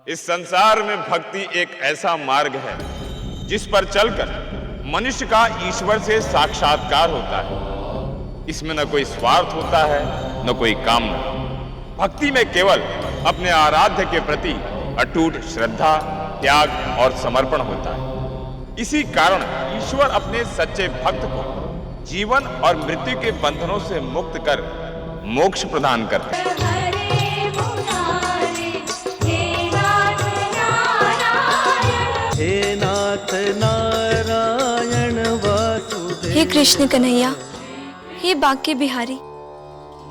इस संसार में भक्ति एक ऐसा मार्ग है जिस पर चलकर मनुष्य का ईश्वर से साक्षात्कार होता है। इसमें न कोई स्वार्थ होता है, न कोई कामना। भक्ति में केवल अपने आराध्य के प्रति अटूट श्रद्धा, त्याग और समर्पण होता है। इसी कारण ईश्वर अपने सच्चे भक्त को जीवन और मृत्यु के बंधनों से मुक्त कर मोक्ष प्रदान करते हैं। हे नाथ नारायण वासुदेव। हे कृष्ण कन्हैया, हे बांके बिहारी,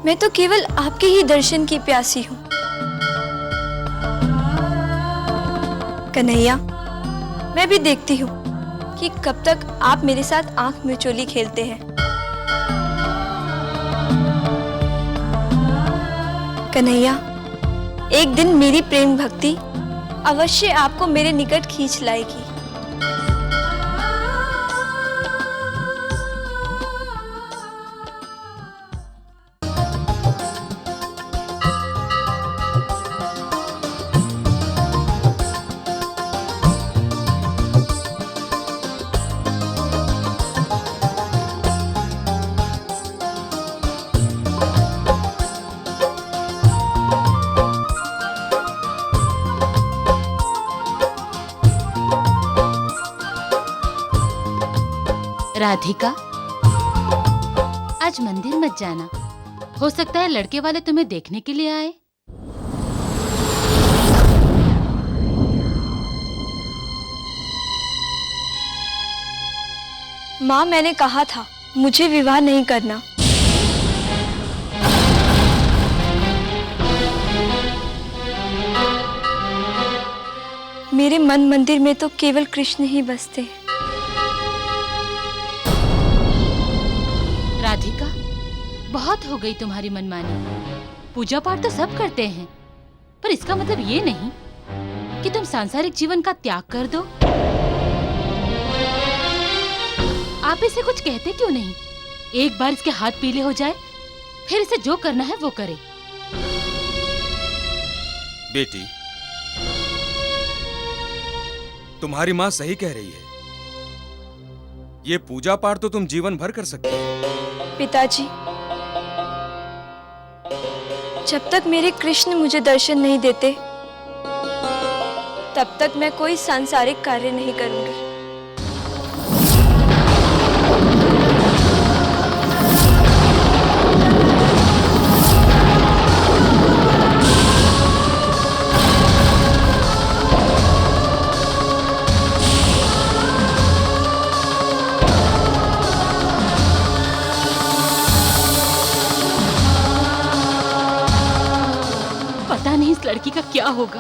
मैं तो केवल आपके ही दर्शन की प्यासी हूँ। कन्हैया, मैं भी देखती हूँ कि कब तक आप मेरे साथ आंख मिचोली खेलते हैं। कन्हैया, एक दिन मेरी प्रेम भक्ति अवश्य आपको मेरे निकट खींच लाएगी। राधिका, आज मंदिर मत जाना। हो सकता है लड़के वाले तुम्हें देखने के लिए आए। माँ, मैंने कहा था मुझे विवाह नहीं करना। मेरे मन मंदिर में तो केवल कृष्ण ही बसते हैं। राधिका, बहुत हो गई तुम्हारी मनमानी। पूजा पाठ तो सब करते हैं, पर इसका मतलब ये नहीं कि तुम सांसारिक जीवन का त्याग कर दो। आप इसे कुछ कहते क्यों नहीं? एक बार इसके हाथ पीले हो जाए, फिर इसे जो करना है वो करे। बेटी, तुम्हारी माँ सही कह रही है। ये पूजा पाठ तो तुम जीवन भर कर सकती हो। पिताजी, जब तक मेरे कृष्ण मुझे दर्शन नहीं देते, तब तक मैं कोई सांसारिक कार्य नहीं करूंगी। पता नहीं इस लड़की का क्या होगा।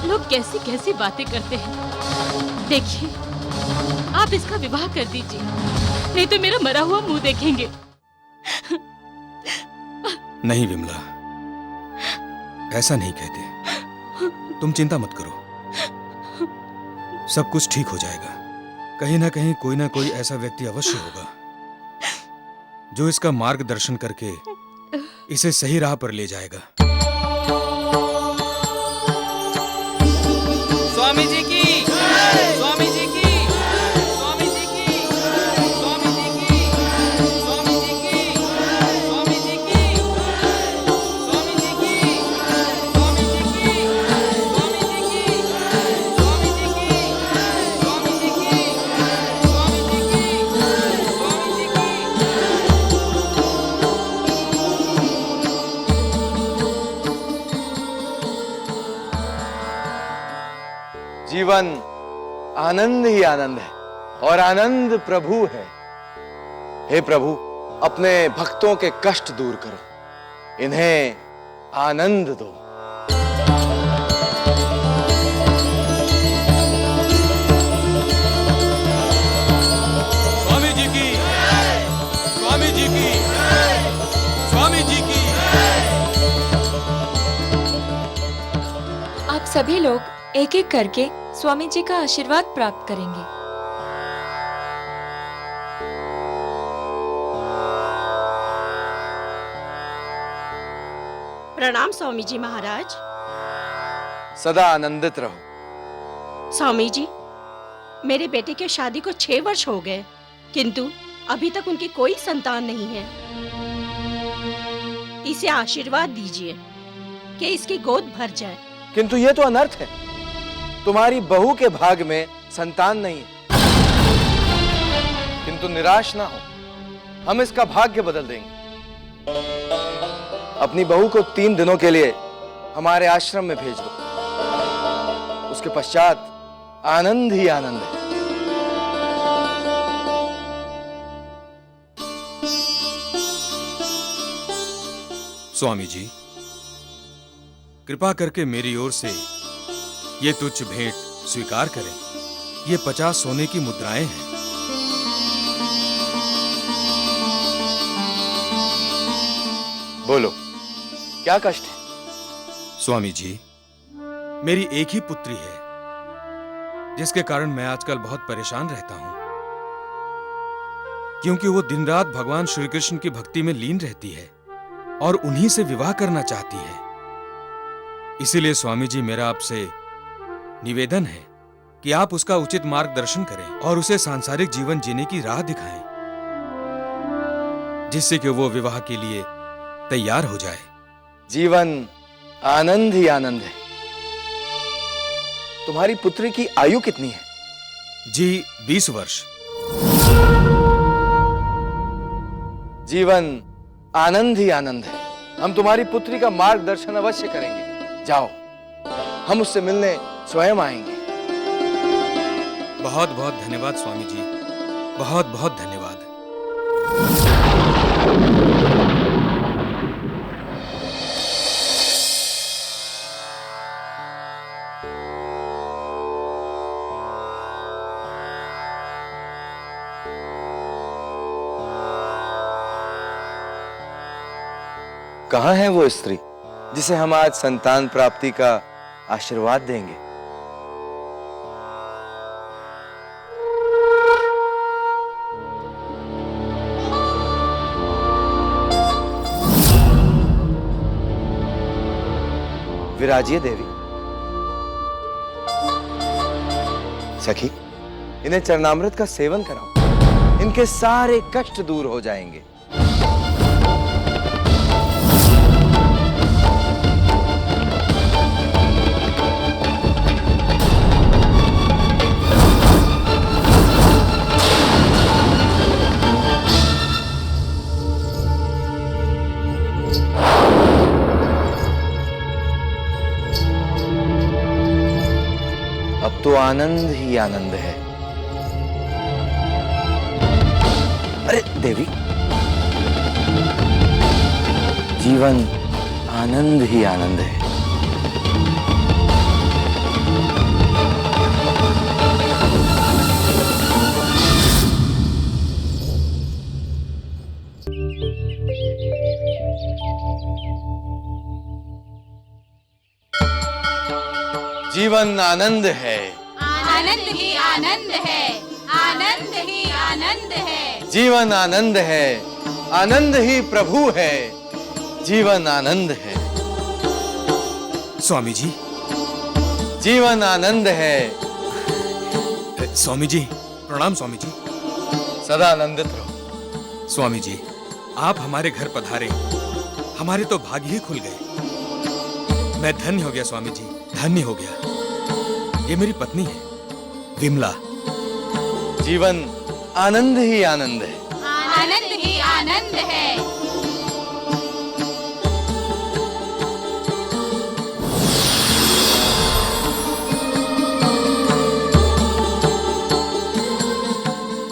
लोग कैसी कैसी बातें करते हैं। देखिए, आप इसका विवाह कर दीजिए, नहीं तो मेरा मरा हुआ मुंह देखेंगे। नहीं विमला, ऐसा नहीं कहते। तुम चिंता मत करो, सब कुछ ठीक हो जाएगा। कहीं ना कहीं कोई ना कोई ऐसा व्यक्ति अवश्य होगा जो इसका मार्गदर्शन करके इसे सही राह पर ले जाएगा। स्वामी जी की, स्वामी जी की, स्वामी जी की, स्वामी जी की, स्वामी जी की, स्वामी जी की, स्वामी जी की, स्वामी जी की, स्वामी जी की, स्वामी जी की, स्वामी जी की, स्वामी जी की, स्वामी जी की। जीवन आनंद ही आनंद है और आनंद प्रभु है। हे प्रभु, अपने भक्तों के कष्ट दूर करो, इन्हें आनंद दो। स्वामी जी की, स्वामी जी की, स्वामी जी की। आप सभी लोग एक एक करके स्वामी जी का आशीर्वाद प्राप्त करेंगे। प्रणाम स्वामी जी महाराज। सदा आनंदित रहो। स्वामी जी, मेरे बेटे के शादी को 6 वर्ष हो गए, किंतु अभी तक उनकी कोई संतान नहीं है। इसे आशीर्वाद दीजिए कि इसकी गोद भर जाए। किंतु ये तो अनर्थ है। तुम्हारी बहू के भाग में संतान नहीं है। किंतु निराश ना हो, हम इसका भाग्य बदल देंगे। अपनी बहू को 3 दिनों के लिए हमारे आश्रम में भेज दो। उसके पश्चात आनंद ही आनंद है। स्वामी जी, कृपा करके मेरी ओर से ये तुच्छ भेंट स्वीकार करें। ये 50 सोने की मुद्राएं हैं। बोलो, क्या कष्ट है? स्वामी जी, मेरी एक ही पुत्री है, जिसके कारण मैं आजकल बहुत परेशान रहता हूं, क्योंकि वो दिन रात भगवान श्री कृष्ण की भक्ति में लीन रहती है और उन्हीं से विवाह करना चाहती है। इसीलिए स्वामी जी, मेरा आपसे निवेदन है कि आप उसका उचित मार्गदर्शन करें और उसे सांसारिक जीवन जीने की राह दिखाएं, जिससे कि वो विवाह के लिए तैयार हो जाए। जीवन आनंद ही आनंद है। तुम्हारी पुत्री की आयु कितनी है? जी, 20 वर्ष। जीवन आनंद ही आनंद है। हम तुम्हारी पुत्री का मार्गदर्शन अवश्य करेंगे। जाओ, हम उससे मिलने स्वयं आएंगे। बहुत बहुत धन्यवाद स्वामी जी, बहुत बहुत धन्यवाद। कहां है वो स्त्री जिसे हम आज संतान प्राप्ति का आशीर्वाद देंगे? विराजिए देवी। सखी, इन्हें चरणामृत का सेवन कराओ। इनके सारे कष्ट दूर हो जाएंगे। अब तो आनंद ही आनंद है। अरे देवी, जीवन आनंद ही आनंद है। जीवन आनंद है। आनंद ही आनंद है। आनंद ही आनंद है। जीवन आनंद है। आनंद ही प्रभु है। जीवन आनंद है। स्वामी जी, जीवन आनंद है। स्वामी जी, प्रणाम स्वामी जी। सदा आनंदित रहो। स्वामी जी, आप हमारे घर पधारे, हमारे तो भाग्य ही खुल गए। मैं धन्य हो गया स्वामी जी, धन्य हो गया। ये मेरी पत्नी है, विमला। जीवन आनंद ही आनंद है। आनंद ही आनंद है।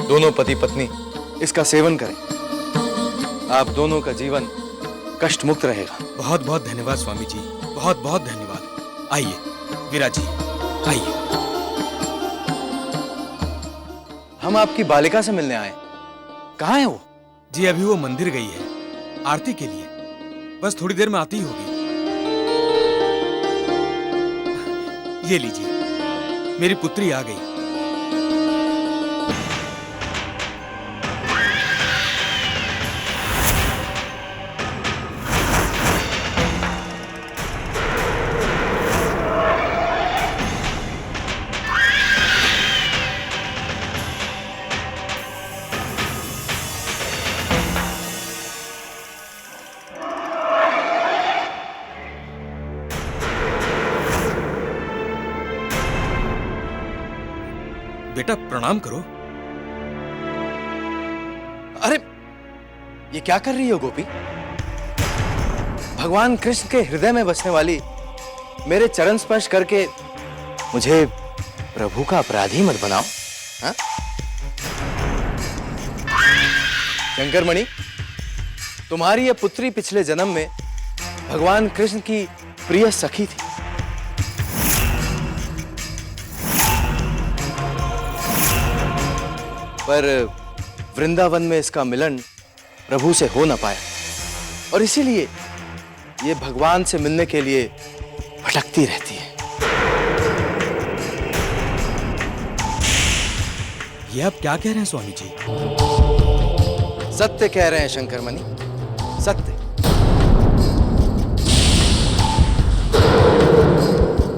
दोनों पति पत्नी इसका सेवन करें। आप दोनों का जीवन कष्ट मुक्त रहेगा। बहुत बहुत धन्यवाद स्वामी जी, बहुत बहुत धन्यवाद। आइए विराजी, आइए। हम आपकी बालिका से मिलने आए। कहाँ है वो? जी, अभी वो मंदिर गई है आरती के लिए। बस थोड़ी देर में आती ही होगी। ये लीजिए, मेरी पुत्री आ गई। बेटा प्रणाम करो। अरे ये क्या कर रही हो गोपी? भगवान कृष्ण के हृदय में बसने वाली मेरे चरण स्पर्श करके मुझे प्रभु का अपराधी मत बनाओ। हाँ? शंकरमणि, तुम्हारी यह पुत्री पिछले जन्म में भगवान कृष्ण की प्रिय सखी थी। पर वृंदावन में इसका मिलन प्रभु से हो न पाया और इसीलिए ये भगवान से मिलने के लिए भटकती रहती है। ये आप क्या कह रहे हैं स्वामी जी? सत्य कह रहे हैं शंकरमणि, सत्य।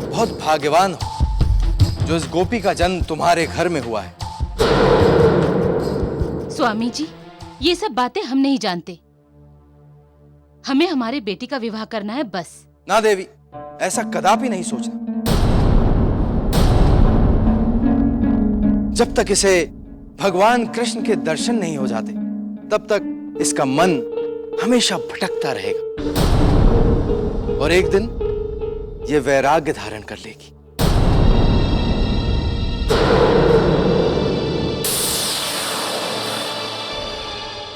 बहुत भाग्यवान हो जो इस गोपी का जन्म तुम्हारे घर में हुआ है। स्वामी जी, ये सब बातें हम नहीं जानते। हमें हमारे बेटी का विवाह करना है बस। ना देवी, ऐसा कदापि नहीं सोचना। जब तक इसे भगवान कृष्ण के दर्शन नहीं हो जाते तब तक इसका मन हमेशा भटकता रहेगा और एक दिन ये वैराग्य धारण कर लेगी।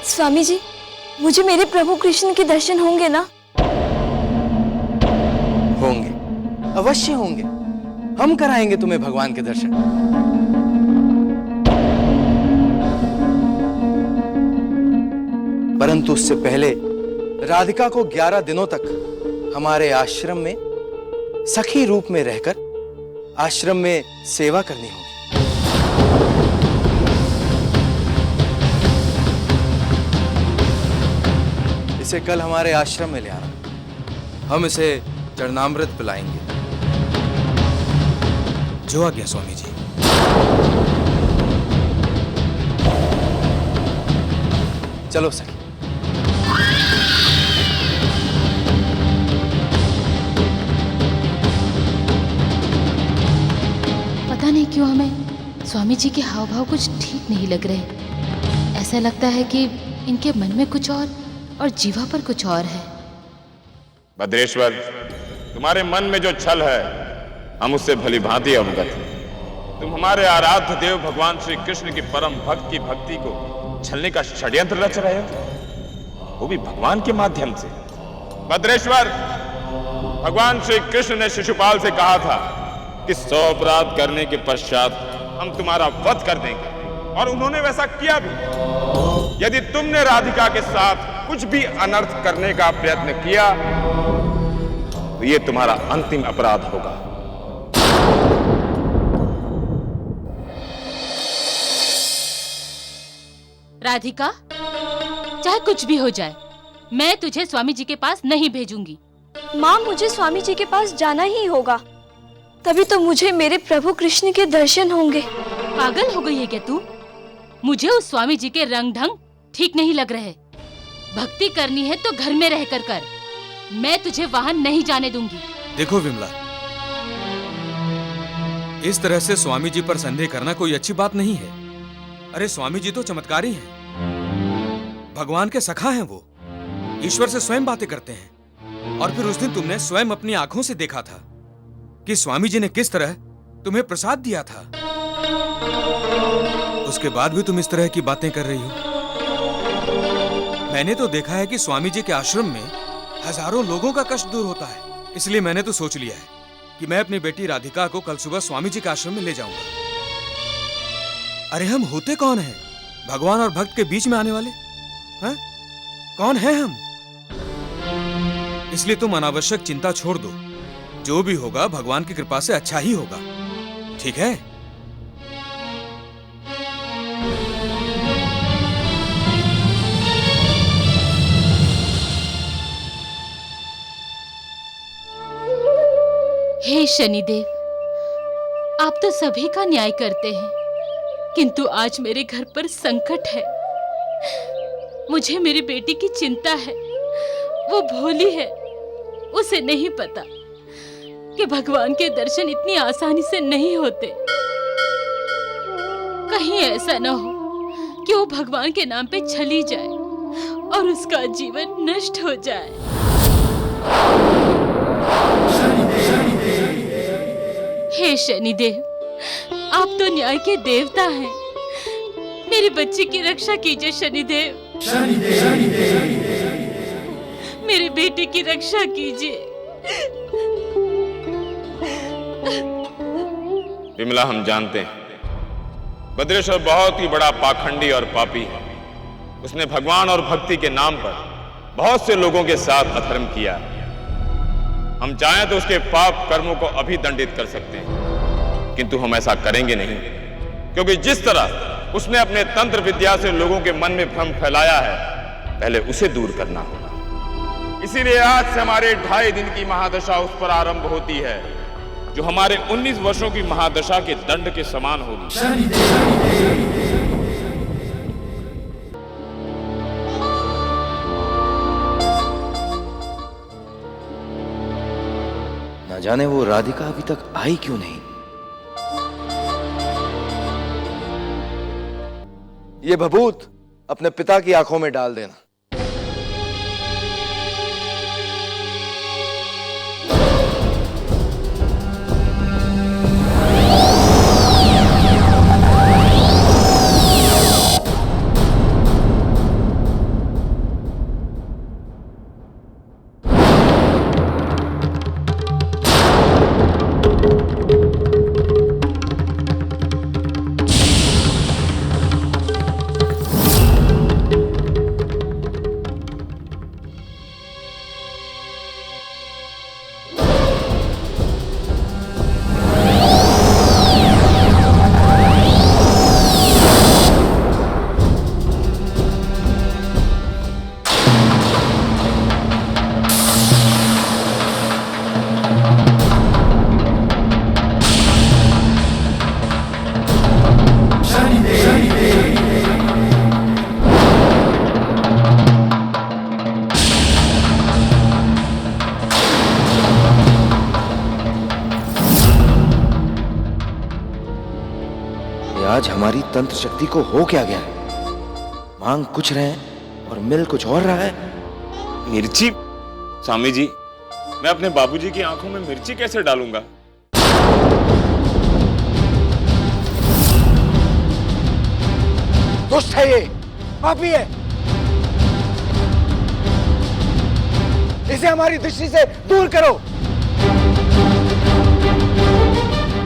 स्वामी जी, मुझे मेरे प्रभु कृष्ण के दर्शन होंगे ना? होंगे, अवश्य होंगे। हम कराएंगे तुम्हें भगवान के दर्शन। परंतु उससे पहले राधिका को 11 दिनों तक हमारे आश्रम में सखी रूप में रहकर आश्रम में सेवा करनी होगी। इसे कल हमारे आश्रम में ले आना। हम इसे चरणामृत पिलाएंगे। जो आज्ञा स्वामी जी। चलो सखी। पता नहीं क्यों हमें स्वामी जी के हाव भाव कुछ ठीक नहीं लग रहे। ऐसा लगता है कि इनके मन में कुछ और जीवा पर कुछ और है। भद्रेश्वर, तुम्हारे मन में जो छल है हम उससे भली भांति अवगत हैं। तुम हमारे आराध्य देव भगवान श्री कृष्ण की परम भक्त की भक्ति को छलने का षड्यंत्र रच रहे हो, वो भी भगवान के माध्यम से। भद्रेश्वर, भगवान श्री कृष्ण ने शिशुपाल से कहा था कि 100 अपराध करने के पश्चात हम तुम्हारा वध कर देंगे और उन्होंने वैसा किया भी। यदि तुमने राधिका के साथ कुछ भी अनर्थ करने का प्रयत्न किया तो ये तुम्हारा अंतिम अपराध होगा। राधिका, चाहे कुछ भी हो जाए, मैं तुझे स्वामी जी के पास नहीं भेजूंगी। माँ, मुझे स्वामी जी के पास जाना ही होगा, तभी तो मुझे मेरे प्रभु कृष्ण के दर्शन होंगे। पागल हो गई है क्या तू? मुझे उस स्वामी जी के रंग ढंग ठीक नहीं लग रहे। भक्ति करनी है तो घर में रहकर कर। मैं तुझे वहां नहीं जाने दूंगी। देखो विमला, इस तरह से स्वामी जी पर संदेह करना कोई अच्छी बात नहीं है। अरे स्वामी जी तो चमत्कारी हैं, भगवान के सखा हैं। वो ईश्वर से स्वयं बातें करते हैं। और फिर उस दिन तुमने स्वयं अपनी आंखों से देखा था कि स्वामी जी ने किस तरह तुम्हें प्रसाद दिया था। उसके बाद भी तुम इस तरह की बातें कर रही हो। मैंने तो देखा है कि स्वामी जी के आश्रम में हजारों लोगों का कष्ट दूर होता है। इसलिए मैंने तो सोच लिया है कि मैं अपनी बेटी राधिका को कल सुबह स्वामी जी के आश्रम में ले जाऊंगा। अरे हम होते कौन हैं? भगवान और भक्त के बीच में आने वाले? हाँ? कौन हैं हम? इसलिए तुम अनावश्यक चिंता छोड़ दो। जो भी होगा भगवान की कृपा से अच्छा ही होगा। ठीक है? हे शनिदेव, आप तो सभी का न्याय करते हैं, किंतु आज मेरे घर पर संकट है। मुझे मेरी बेटी की चिंता है। वो भोली है, उसे नहीं पता कि भगवान के दर्शन इतनी आसानी से नहीं होते। कहीं ऐसा न हो कि वो भगवान के नाम पे चली जाए और उसका जीवन नष्ट हो जाए। हे शनिदेव, आप तो न्याय के देवता हैं। मेरे बच्चे की रक्षा कीजिए शनिदेव। मेरे बेटे की रक्षा कीजिए। विमला, हम जानते हैं भद्रेश्वर बहुत ही बड़ा पाखंडी और पापी है। उसने भगवान और भक्ति के नाम पर बहुत से लोगों के साथ अधर्म किया है। हम चाहें तो उसके पाप कर्मों को अभी दंडित कर सकते हैं, किंतु हम ऐसा करेंगे नहीं, क्योंकि जिस तरह उसने अपने तंत्र विद्या से लोगों के मन में भ्रम फैलाया है, पहले उसे दूर करना होगा। इसीलिए आज से हमारे 2.5 दिन की महादशा उस पर आरंभ होती है, जो हमारे 19 वर्षों की महादशा के दंड के समान होगी। न जाने वो राधिका अभी तक आई क्यों नहीं। ये भभूत अपने पिता की आंखों में डाल देना। आज हमारी तंत्र शक्ति को हो क्या गया है? मांग कुछ रहे हैं और मिल कुछ और रहा है। मिर्ची? स्वामी जी, मैं अपने बाबूजी की आंखों में मिर्ची कैसे डालूंगा? दुष्ट है ये, पापी है। इसे हमारी दृष्टि से दूर करो।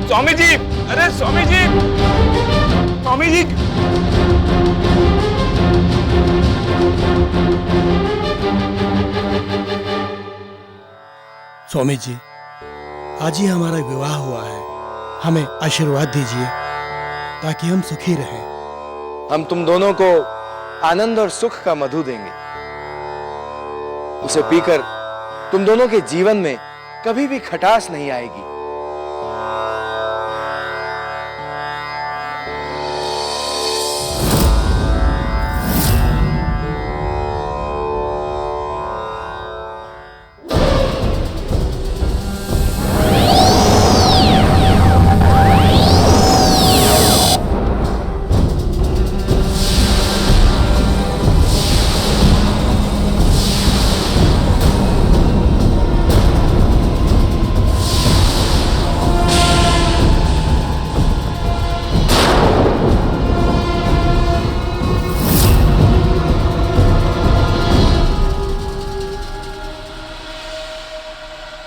स्वामी जी, अरे स्वामी जी, स्वामी जी। स्वामी जी, आज ही हमारा विवाह हुआ है, हमें आशीर्वाद दीजिए ताकि हम सुखी रहें। हम तुम दोनों को आनंद और सुख का मधु देंगे। उसे पीकर तुम दोनों के जीवन में कभी भी खटास नहीं आएगी।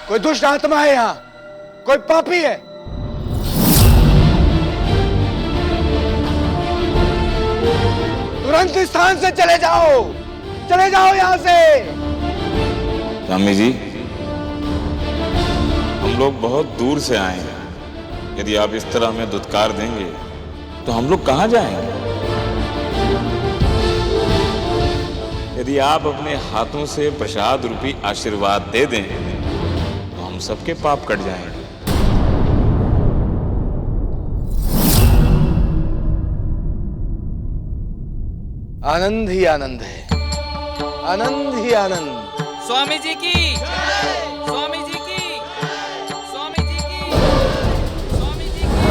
कोई दुष्ट आत्मा है यहां, कोई पापी है। तुरंत इस स्थान से चले जाओ, चले जाओ यहां से। स्वामी जी, हम लोग बहुत दूर से आए हैं। यदि आप इस तरह हमें दुत्कार देंगे तो हम लोग कहां जाएंगे? यदि आप अपने हाथों से प्रसाद रूपी आशीर्वाद दे दें तो हम सबके पाप कट जाएंगे। आनंद ही आनंद है, आनंद ही आनंद। स्वामी जी की, स्वामी जी की, स्वामी जी की, स्वामी जी की।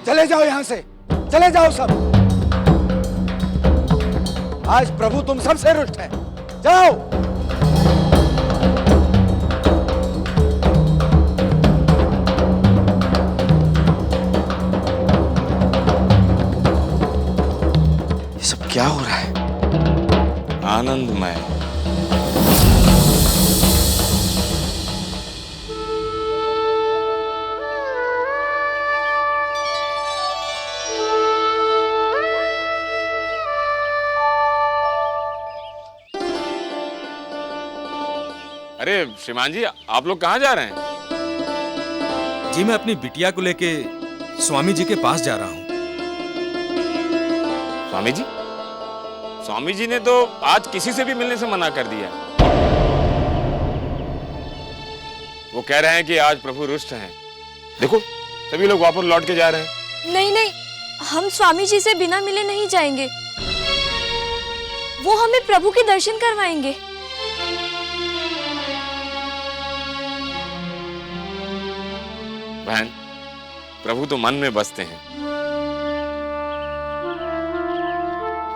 चले जाओ यहां से, चले जाओ सब। आज प्रभु तुम सबसे रुष्ट है, जाओ। ये सब क्या हो रहा है? आनंदमय। अरे श्रीमान जी, आप लोग कहाँ जा रहे हैं? जी मैं अपनी बिटिया को लेके स्वामी जी के पास जा रहा हूँ। स्वामी जी? स्वामी जी ने तो आज किसी से भी मिलने से मना कर दिया। वो कह रहे हैं कि आज प्रभु रुष्ट हैं। देखो सभी लोग वापस लौट के जा रहे हैं। नहीं नहीं, हम स्वामी जी से बिना मिले नहीं जाएंगे। वो हमें प्रभु के दर्शन करवाएंगे। बहन, प्रभु तो मन में बसते हैं।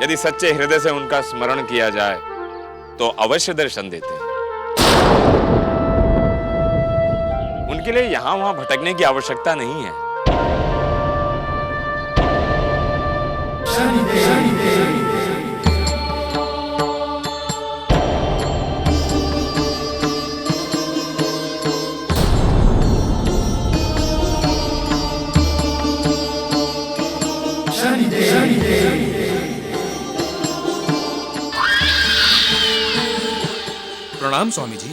यदि सच्चे हृदय से उनका स्मरण किया जाए तो अवश्य दर्शन देते हैं। उनके लिए यहां वहां भटकने की आवश्यकता नहीं है। प्रणाम स्वामी जी।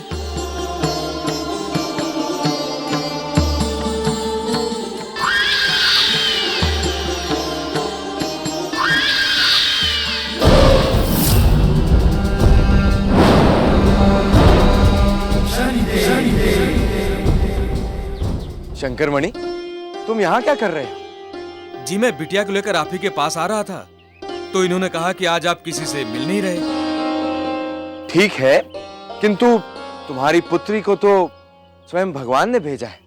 शंकरमणि, तुम यहाँ क्या कर रहे हो? जी मैं बिटिया को लेकर आप ही के पास आ रहा था, तो इन्होंने कहा कि आज आप किसी से मिल नहीं रहे। ठीक है, किंतु तुम्हारी पुत्री को तो स्वयं भगवान ने भेजा है।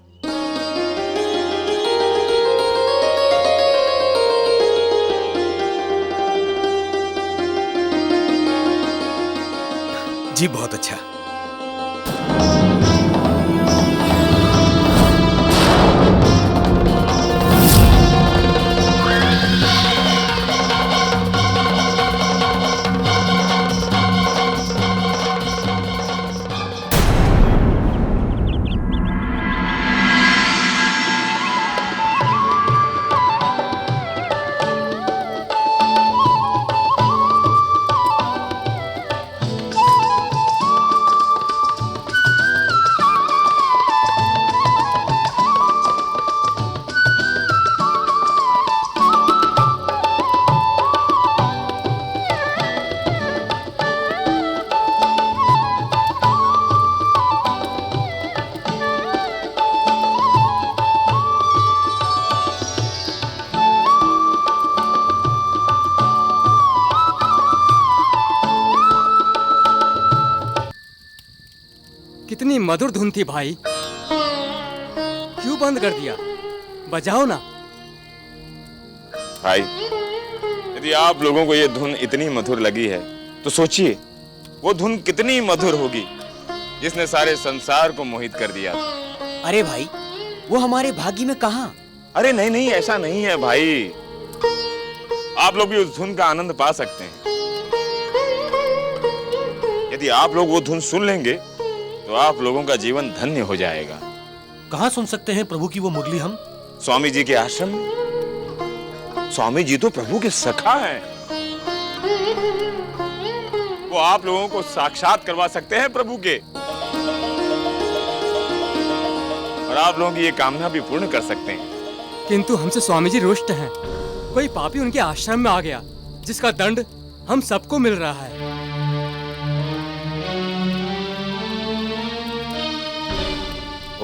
जी बहुत अच्छा। कितनी मधुर धुन थी भाई, क्यों बंद कर दिया? बजाओ ना। भाई, यदि आप लोगों को ये धुन इतनी मधुर लगी है तो सोचिए वो धुन कितनी मधुर होगी जिसने सारे संसार को मोहित कर दिया था। अरे भाई, वो हमारे भाग्य में कहां? अरे नहीं नहीं, ऐसा नहीं है भाई। आप लोग भी उस धुन का आनंद पा सकते हैं। यदि आप लोग वो धुन सुन लेंगे तो आप लोगों का जीवन धन्य हो जाएगा। कहां सुन सकते हैं प्रभु की वो मुरली हम? स्वामी जी के आश्रम में। स्वामी जी तो प्रभु के सखा हैं। वो आप लोगों को साक्षात करवा सकते हैं प्रभु के, और आप लोगों की ये कामना भी पूर्ण कर सकते हैं। किंतु हमसे स्वामी जी रुष्ट हैं। कोई पापी उनके आश्रम में आ गया जिसका दंड हम सबको मिल रहा है।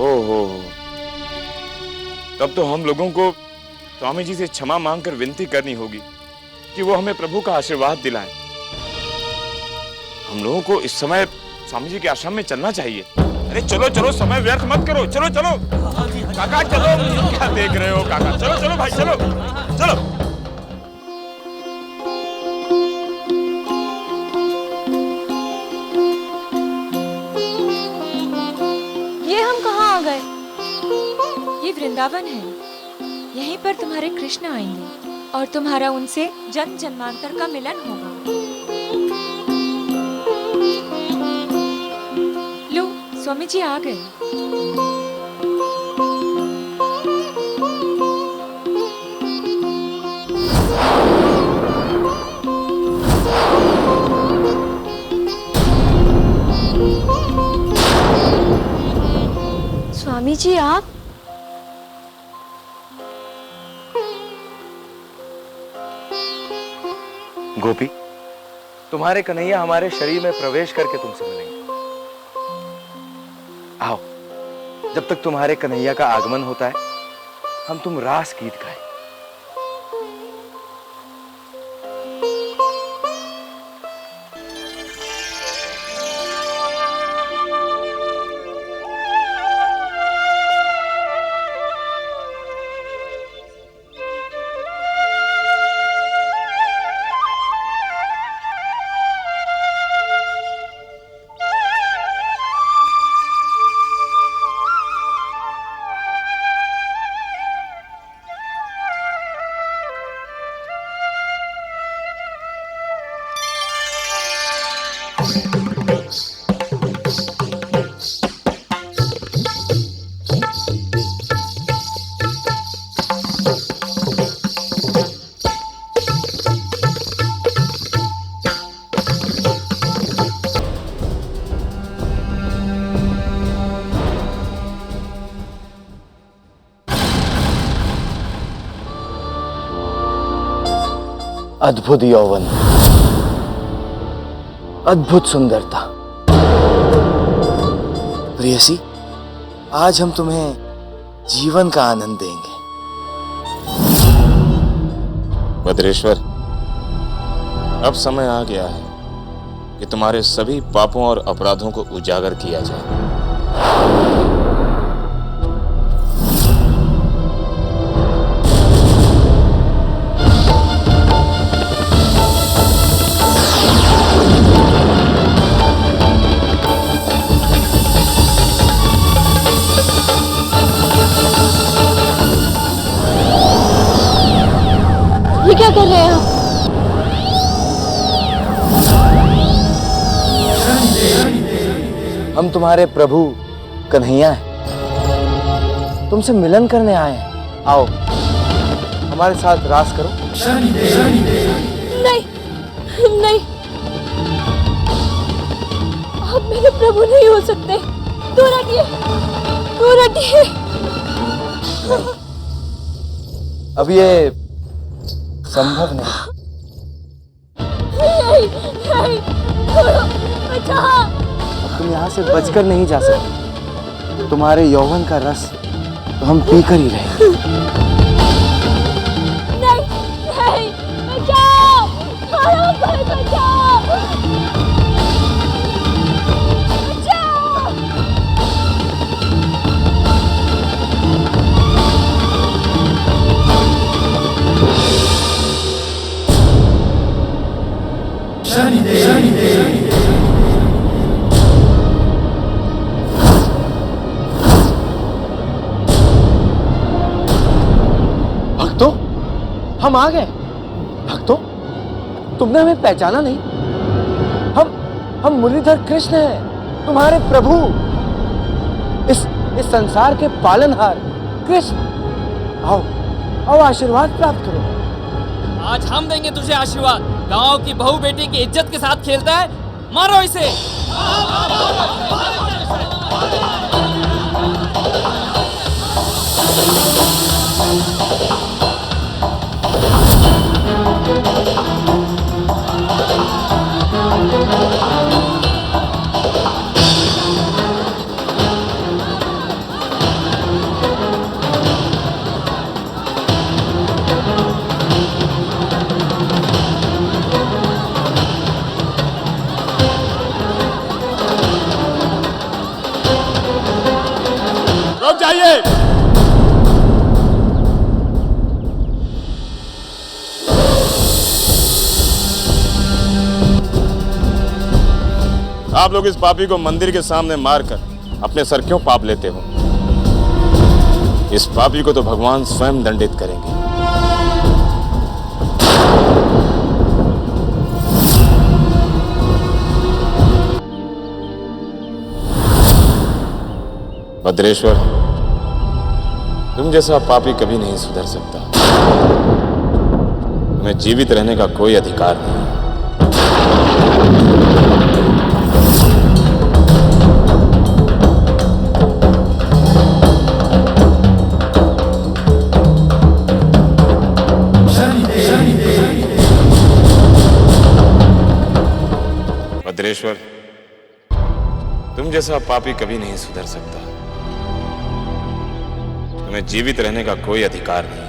ओहो, तब तो हम लोगों को स्वामी जी से क्षमा मांगकर विनती करनी होगी कि वो हमें प्रभु का आशीर्वाद दिलाएं। हम लोगों को इस समय स्वामी जी के आश्रम में चलना चाहिए। अरे चलो चलो, समय व्यर्थ मत करो, चलो चलो काका चलो। क्या देख रहे हो काका, चलो चलो भाई चलो चलो। ये हम कहाँ आ गए? ये वृंदावन है। यहीं पर तुम्हारे कृष्ण आएंगे और तुम्हारा उनसे जन्म जन्मांतर का मिलन होगा। लो, स्वामी जी आ गए। स्वामी जी आप? गोपी, तुम्हारे कन्हैया हमारे शरीर में प्रवेश करके तुमसे मिलेंगे। आओ, जब तक तुम्हारे कन्हैया का आगमन होता है हम तुम रास गीत गाएं। अद्भुत यौवन, अद्भुत सुंदरता। प्रेयसी, आज हम तुम्हें जीवन का आनंद देंगे। भद्रेश्वर, अब समय आ गया है कि तुम्हारे सभी पापों और अपराधों को उजागर किया जाए। ये क्या कर रहे हैं आप? हम तुम्हारे प्रभु कन्हैया हैं, तुमसे मिलन करने आए हैं। आओ, हमारे साथ रास करो। नहीं नहीं, आप मेरे प्रभु नहीं हो सकते। दूर हटिए, दूर हटिए। अब ये संभव नहीं। नहीं, नहीं, छोड़ो, बचाओ। तुम यहाँ से बचकर नहीं जा सकते। तुम्हारे यौवन का रस तो हम पीकर ही रहेंगे। नहीं, नहीं, बचाओ, छोड़ो, कोई बचाओ, बचाओ। भक्तों, हम आ गए। भक्तों, तुमने हमें पहचाना नहीं? हम मुरलीधर कृष्ण हैं, तुम्हारे प्रभु, इस संसार के पालनहार कृष्ण। आओ, आओ, आशीर्वाद प्राप्त करो। आज हम देंगे तुझे आशीर्वाद। गांव की बहू बेटी की इज्जत के साथ खेलता है, मारो इसे। जाइए। आप लोग इस पापी को मंदिर के सामने मारकर अपने सर क्यों पाप लेते हो? इस पापी को तो भगवान स्वयं दंडित करेंगे। भद्रेश्वर, तुम जैसा पापी कभी नहीं सुधर सकता। तुम्हें जीवित रहने का कोई अधिकार नहीं। भद्रेश्वर, तुम जैसा पापी कभी नहीं सुधर सकता। तुम्हें जीवित रहने का कोई अधिकार नहीं।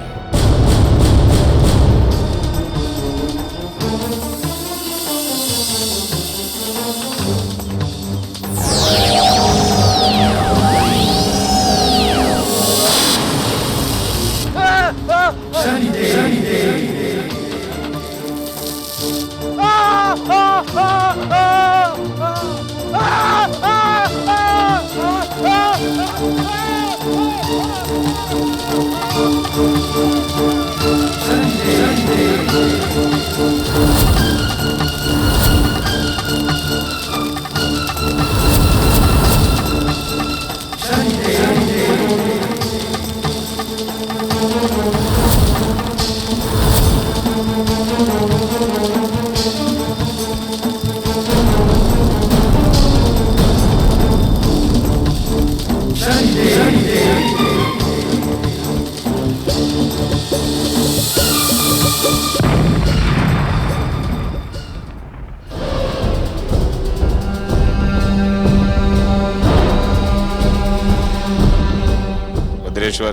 भद्रेश्वर,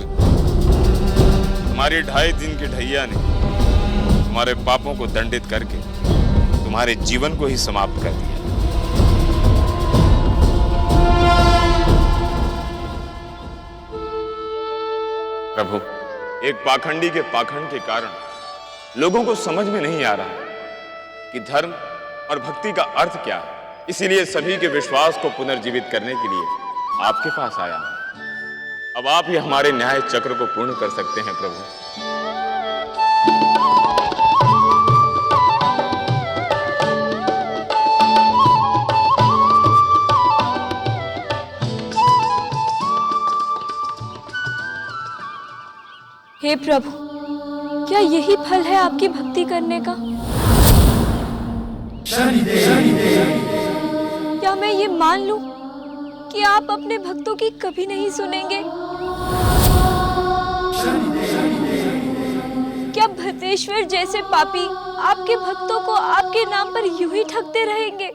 तुम्हारी 2.5 दिन की ढैया ने तुम्हारे पापों को दंडित करके तुम्हारे जीवन को ही समाप्त कर दिया। प्रभु, एक पाखंडी के पाखंड के कारण लोगों को समझ में नहीं आ रहा कि धर्म और भक्ति का अर्थ क्या है। इसीलिए सभी के विश्वास को पुनर्जीवित करने के लिए आपके पास आया हूं। अब आप ही हमारे न्याय चक्र को पूर्ण कर सकते हैं प्रभु। हे प्रभु, क्या यही फल है आपकी भक्ति करने का? क्या मैं ये मान लूं कि आप अपने भक्तों की कभी नहीं सुनेंगे? क्या भद्रेश्वर जैसे पापी आपके भक्तों को आपके नाम पर यूं ही ठगते रहेंगे?